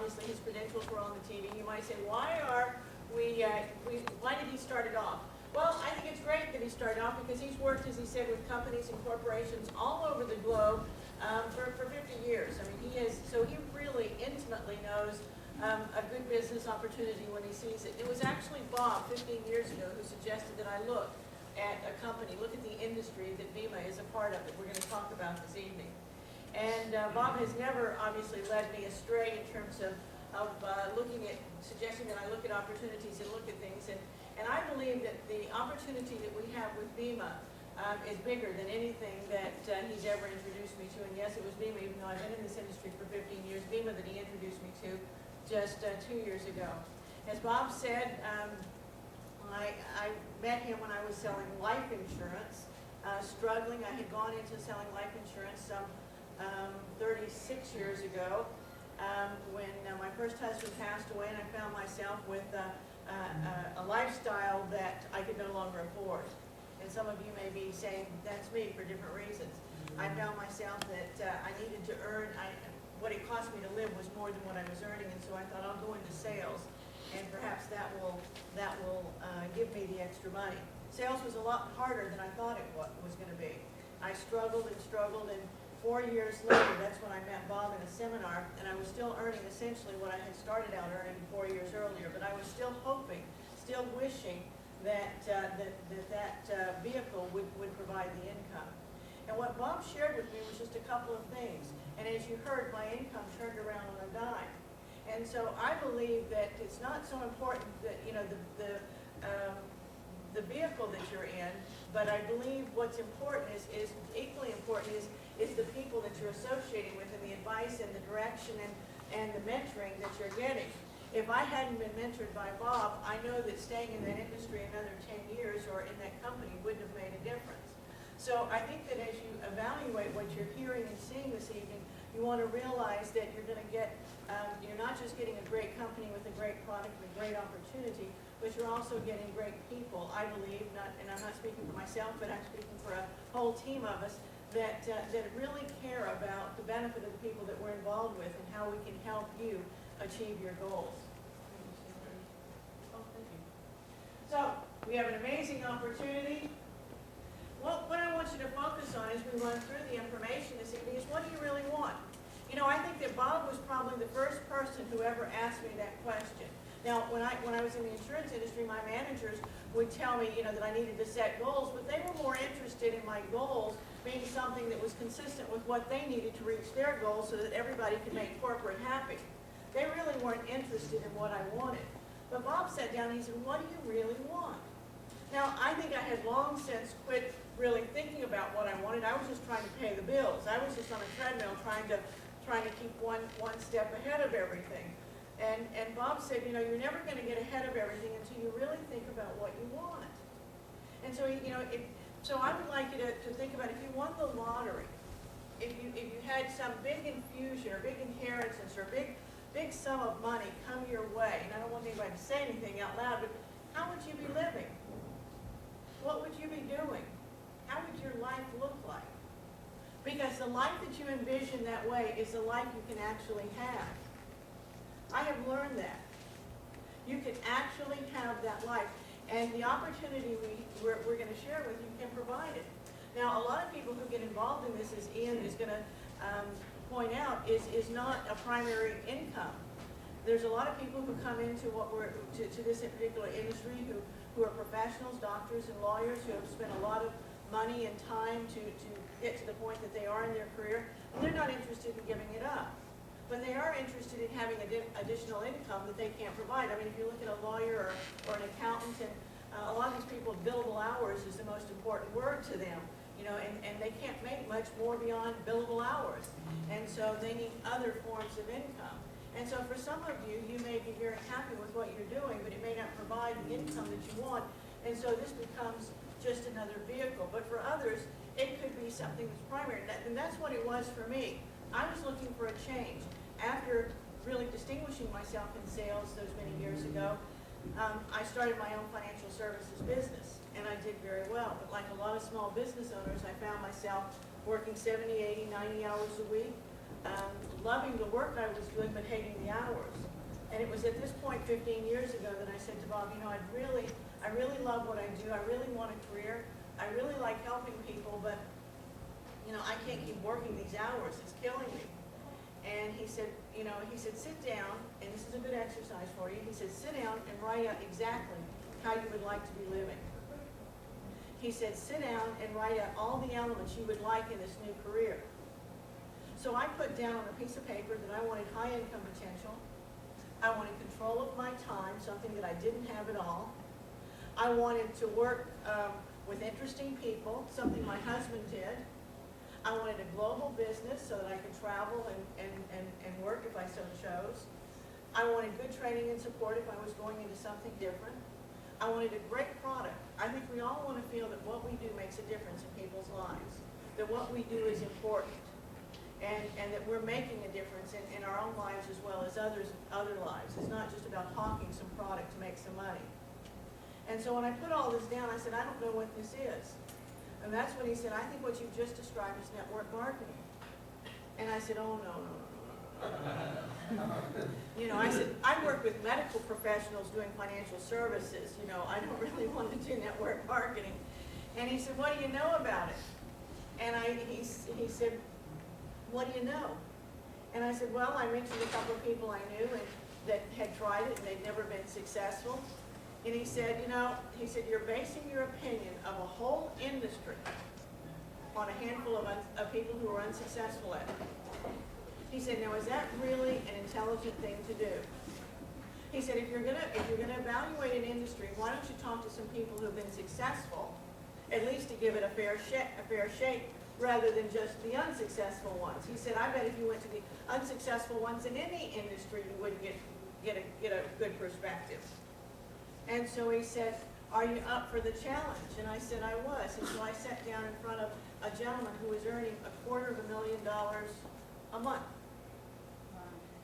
obviously his credentials were on the TV. You might say, why did he start it off? Well, I think it's great that he started off because he's worked, as he said, with companies and corporations all over the globe for 50 years. I mean, so he really intimately knows a good business opportunity when he sees it. It was actually Bob 15 years ago who suggested that I look at a company, look at the industry that Vemma is a part of that we're going to talk about this evening. And Bob has never obviously led me astray in terms of suggesting that I look at opportunities and look at things. And I believe that the opportunity that we have with Vemma is bigger than anything that he's ever introduced me to. And yes, it was Vemma, even though I've been in this industry for 15 years, Vemma that he introduced me to just 2 years ago. As Bob said, I met him when I was selling life insurance, struggling. I had gone into selling life insurance some 36 years ago when my first husband passed away, and I found myself with a lifestyle that I could no longer afford. And some of you may be saying, that's me, for different reasons. I found myself that I needed to earn, what it cost me to live was more than what I was earning, and so I thought I'll go into sales, and perhaps that will give me the extra money. Sales was a lot harder than I thought it was going to be. I struggled and struggled, and 4 years later, that's when I met Bob in a seminar, and I was still earning essentially what I had started out earning 4 years earlier, but I was still hoping, still wishing that that vehicle would provide the income. And what Bob shared with me was just a couple of things, and as you heard, my income turned around on a dime. And so I believe that it's not so important that, the vehicle that you're in, but I believe what's important is equally important is the people that you're associating with, and the advice and the direction and the mentoring that you're getting. If I hadn't been mentored by Bob, I know that staying in that industry another 10 years or in that company wouldn't have made a difference. So I think that as you evaluate what you're hearing and seeing this evening, you want to realize that you're going to get, you're not just getting a great company with a great product and a great opportunity, but you're also getting great people, I believe, and I'm not speaking for myself, but I'm speaking for a whole team of us that really care about the benefit of the people that we're involved with and how we can help you achieve your goals. Oh, thank you. So, we have an amazing opportunity. Well, what I want you to focus on as we run through the information this evening is, what do you really want? You know, I think that Bob was probably the first person who ever asked me that question. Now, when I was in the insurance industry, my managers would tell me, that I needed to set goals, but they were more interested in my goals being something that was consistent with what they needed to reach their goals so that everybody could make corporate happy. They really weren't interested in what I wanted. But Bob sat down and he said, what do you really want? Now, I think I had long since quit really thinking about what I wanted. I was just trying to pay the bills. I was just on a treadmill trying to keep one step ahead of everything. And Bob said, you're never going to get ahead of everything until you really think about what you want. And so, so I would like you to think about, if you won the lottery, if you had some big infusion or big inheritance or big sum of money come your way, and I don't want anybody to say anything out loud, but how would you be living? What would you be doing? How would your life look like? Because the life that you envision that way is the life you can actually have. I have learned that. You can actually have that life. And the opportunity we're going to share with you can provide it. Now, a lot of people who get involved in this, as Ian is going to point out, is not a primary income. There's a lot of people who come into to this particular industry who are professionals, doctors and lawyers, who have spent a lot of money and time to get to the point that they are in their career, and they're not interested in giving it up. But they are interested in having additional income that they can't provide. I mean, if you look at a lawyer or an accountant, and a lot of these people, billable hours is the most important word to them, and they can't make much more beyond billable hours. And so they need other forms of income. And so for some of you, you may be very happy with what you're doing, but it may not provide the income that you want. And so this becomes just another vehicle. But for others, it could be something that's primary. And that's what it was for me. I was looking for a change. After really distinguishing myself in sales those many years ago, I started my own financial services business, and I did very well. But like a lot of small business owners, I found myself working 70, 80, 90 hours a week, loving the work I was doing but hating the hours. And it was at this point 15 years ago that I said to Bob, you know, I really love what I do. I really want a career. I really like helping people, but, you know, I can't keep working these hours. It's killing me. And he said, you know, he said, sit down, and this is a good exercise for you. He said, sit down and write out exactly how you would like to be living. He said, sit down and write out all the elements you would like in this new career. So I put down on a piece of paper that I wanted high income potential. I wanted control of my time, something that I didn't have at all. I wanted to work with interesting people, something my husband did. I wanted a global business so that I could travel and work if I so chose. I wanted good training and support if I was going into something different. I wanted a great product. I think we all want to feel that what we do makes a difference in people's lives, that what we do is important, and that we're making a difference in our own lives as well as other lives. It's not just about hawking some product to make some money. And so when I put all this down, I said, I don't know what this is. And that's when he said, I think what you've just described is network marketing. And I said, oh, no. You know, I said, I work with medical professionals doing financial services. You know, I don't really want to do network marketing. And he said, what do you know about it? And he said, what do you know? And I said, well, I mentioned a couple of people I knew and that had tried it and they'd never been successful. And he said, you know, he said, you're basing your opinion of a whole industry on a handful of people who are unsuccessful at it. He said, now, is that really an intelligent thing to do? He said, if you're gonna evaluate an industry, why don't you talk to some people who have been successful, at least to give it a fair shake, rather than just the unsuccessful ones. He said, I bet if you went to the unsuccessful ones in any industry, you wouldn't get a good perspective. And so he said, are you up for the challenge? And I said I was. And so I sat down in front of a gentleman who was earning $250,000 a month.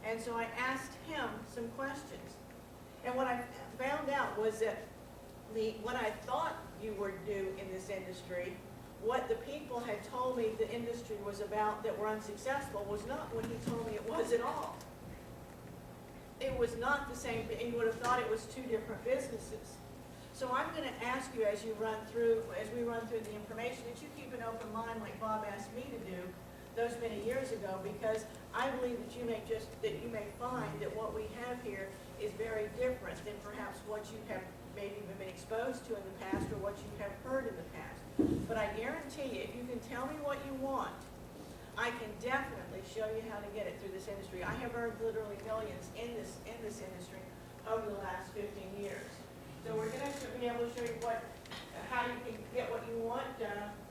And so I asked him some questions. And what I found out was that what I thought you would do in this industry, what the people had told me the industry was about that were unsuccessful, was not what he told me it was at all. It was not the same. You would have thought it was two different businesses. So I'm going to ask you as we run through the information, that you keep an open mind like Bob asked me to do those many years ago, because I believe that you may find that what we have here is very different than perhaps what you have maybe been exposed to in the past or what you have heard in the past. But I guarantee you, if you can tell me what you want, I can definitely show you how to get it through this industry. I have earned literally millions in this industry over the last 15 years. So we're going to be able to show you how you can get what you want,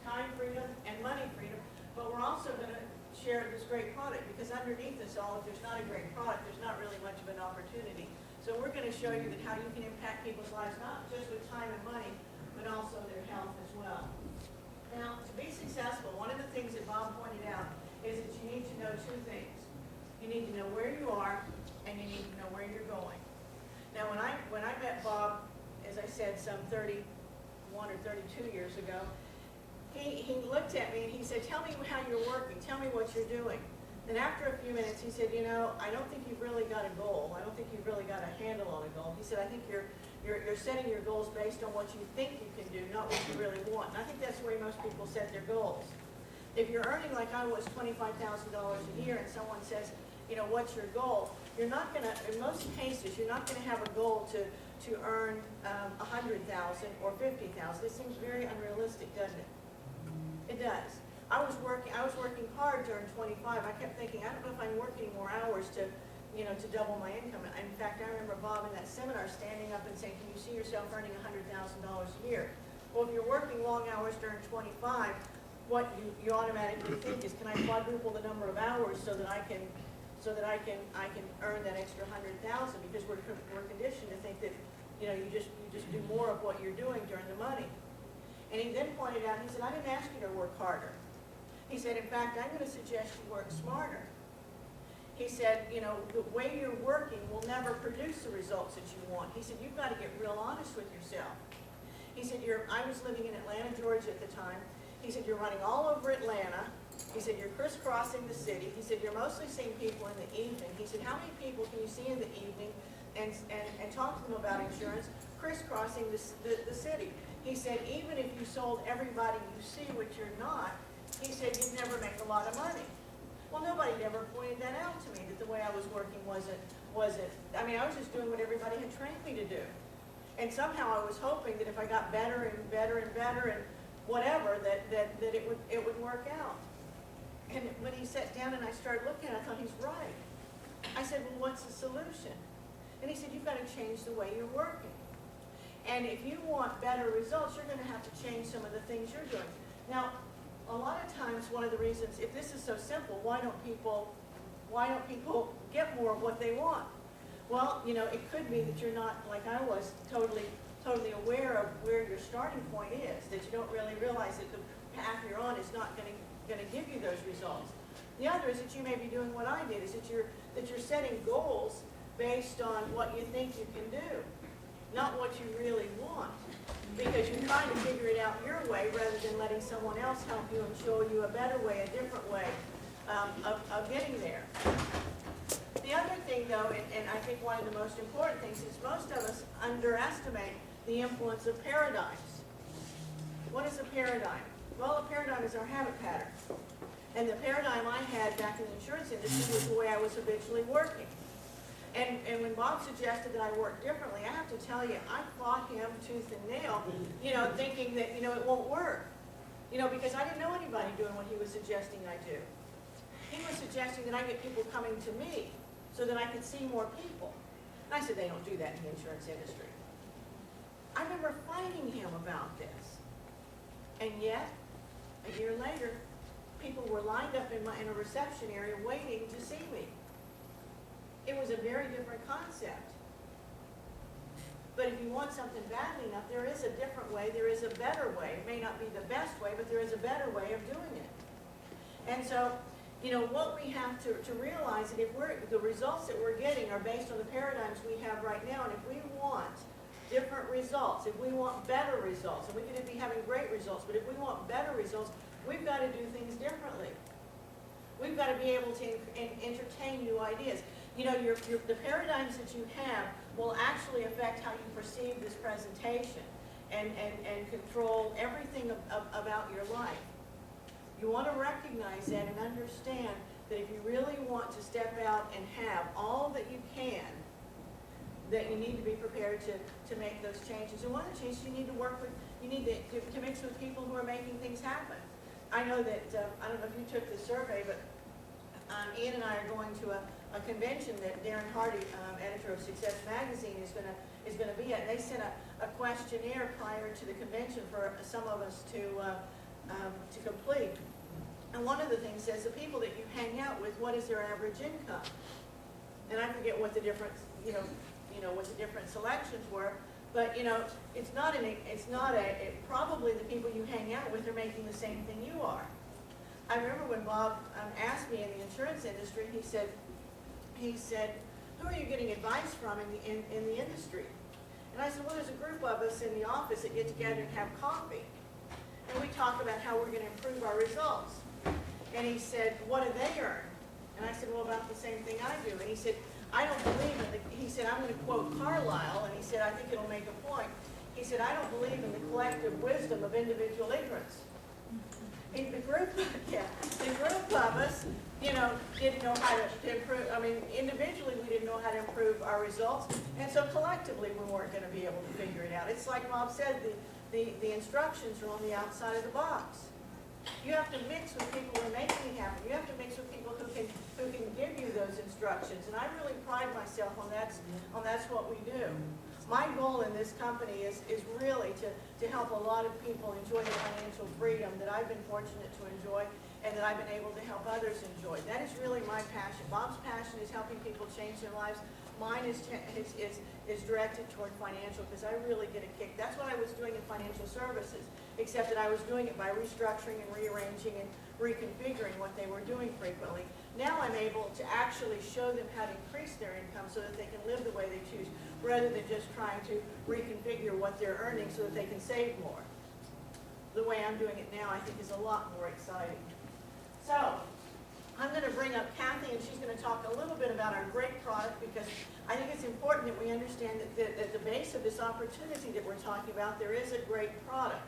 time freedom and money freedom. But we're also going to share this great product, because underneath this all, if there's not a great product, there's not really much of an opportunity. So we're going to show you that how you can impact people's lives, not just with time and money, but also their health as well. Now, to be successful, one of the things that Bob pointed out is that you need to know two things. You need to know where you are, and you need to know where you're going. Now, when I met Bob, as I said, some 31 or 32 years ago, he looked at me and he said, tell me how you're working. Tell me what you're doing. And after a few minutes, he said, you know, I don't think you've really got a goal. I don't think you've really got a handle on a goal. He said, I think you're setting your goals based on what you think you can do, not what you really want. And I think that's the way most people set their goals. If you're earning, like I was, $25,000 a year, and someone says, you know, what's your goal? You're not going to, in most cases, you're not going to have a goal to earn $100,000 or $50,000. It seems very unrealistic, doesn't it? It does. I was working hard to earn 25. I kept thinking, I don't know if I can work any more hours to double my income. In fact, I remember Bob in that seminar standing up and saying, can you see yourself earning $100,000 a year? Well, if you're working long hours to earn 25, what you automatically think is, can I quadruple the number of hours so that I can earn that extra $100,000? Because we're conditioned to think that, you know, you just do more of what you're doing during the money. And he then pointed out, he said, I didn't ask you to work harder. He said, in fact, I'm going to suggest you work smarter. He said, you know, the way you're working will never produce the results that you want. He said, you've got to get real honest with yourself. He said, I was living in Atlanta, Georgia at the time. He said, you're running all over Atlanta. He said, you're crisscrossing the city. He said, you're mostly seeing people in the evening. He said, how many people can you see in the evening and talk to them about insurance crisscrossing the city? He said, even if you sold everybody you see, which you're not, he said, you'd never make a lot of money. Well, nobody ever pointed that out to me, that the way I was working wasn't, I mean, I was just doing what everybody had trained me to do. And somehow I was hoping that if I got better and better and better and whatever, that it would work out. And when he sat down and I started looking, I thought, he's right. I said, well, what's the solution? And he said, you've got to change the way you're working. And if you want better results, you're going to have to change some of the things you're doing. Now, a lot of times, one of the reasons, if this is so simple, why don't people get more of what they want? Well, you know, it could be that you're not, like I was, totally aware of where your starting point is, that you don't really realize that the path you're on is not going to give you those results. The other is that you may be doing what I did, is that you're setting goals based on what you think you can do, not what you really want, because you're trying to figure it out your way rather than letting someone else help you and show you a better way, a different way of getting there. The other thing, though, and I think one of the most important things, is most of us underestimate the influence of paradigms. What is a paradigm? Well, a paradigm is our habit pattern. And the paradigm I had back in the insurance industry was the way I was habitually working. And when Bob suggested that I work differently, I have to tell you, I fought him tooth and nail, you know, thinking that, you know, it won't work. You know, because I didn't know anybody doing what he was suggesting I do. He was suggesting that I get people coming to me so that I could see more people. And I said, they don't do that in the insurance industry. I remember fighting him about this. And yet, a year later, people were lined up in a reception area waiting to see me. It was a very different concept. But if you want something badly enough, there is a different way, there is a better way. It may not be the best way, but there is a better way of doing it. And so, you know, what we have to realize is if the results that we're getting are based on the paradigms we have right now, and if we want different results, if we want better results, and we could be having great results, but if we want better results, we've got to do things differently. We've got to be able to entertain new ideas. You know, the paradigms that you have will actually affect how you perceive this presentation and control everything about your life. You want to recognize that and understand that if you really want to step out and have all that you can, that you need to be prepared to make those changes. And one of the changes you need to work with, you need to mix with people who are making things happen. I know that, I don't know if you took the survey, but Ian and I are going to a convention that Darren Hardy, editor of Success Magazine, is going to be at. And they sent a questionnaire prior to the convention for some of us to complete. And one of the things says the people that you hang out with, what is their average income? And I forget what the different, what the different selections were. But it's not probably the people you hang out with are making the same thing you are. I remember when Bob asked me in the insurance industry, he said, who are you getting advice from in the industry? And I said, well, there's a group of us in the office that get together and have coffee. And we talk about how we're going to improve our results. And he said, what do they earn? And I said, well, about the same thing I do. And he said, I don't believe in he said, I'm going to quote Carlyle, and he said, I think it'll make a point. He said, I don't believe in the collective wisdom of individual ignorance. And the group of us, didn't know how to improve. I mean, individually we didn't know how to improve our results, and so collectively we weren't going to be able to figure it out. It's like Bob said, the instructions are on the outside of the box. You have to mix with people who are making it happen. You have to mix with people who can give you those instructions. And I really pride myself on that's what we do. My goal in this company is really to help a lot of people enjoy the financial freedom that I've been fortunate to enjoy and that I've been able to help others enjoy. That is really my passion. Bob's passion is helping people change their lives. Mine is directed toward financial, because I really get a kick. That's what I was doing in financial services, except that I was doing it by restructuring and rearranging and reconfiguring what they were doing frequently. Now I'm able to actually show them how to increase their income so that they can live the way they choose, rather than just trying to reconfigure what they're earning so that they can save more. The way I'm doing it now, I think, is a lot more exciting. So, I'm going to bring up Kathy, and she's going to talk a little bit about our great product, because I think it's important that we understand that at the base of this opportunity that we're talking about, there is a great product.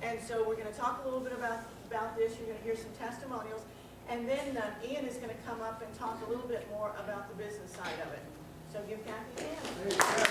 And so we're going to talk a little bit about this. You're going to hear some testimonials. And then Ian is going to come up and talk a little bit more about the business side of it. So give Kathy a hand.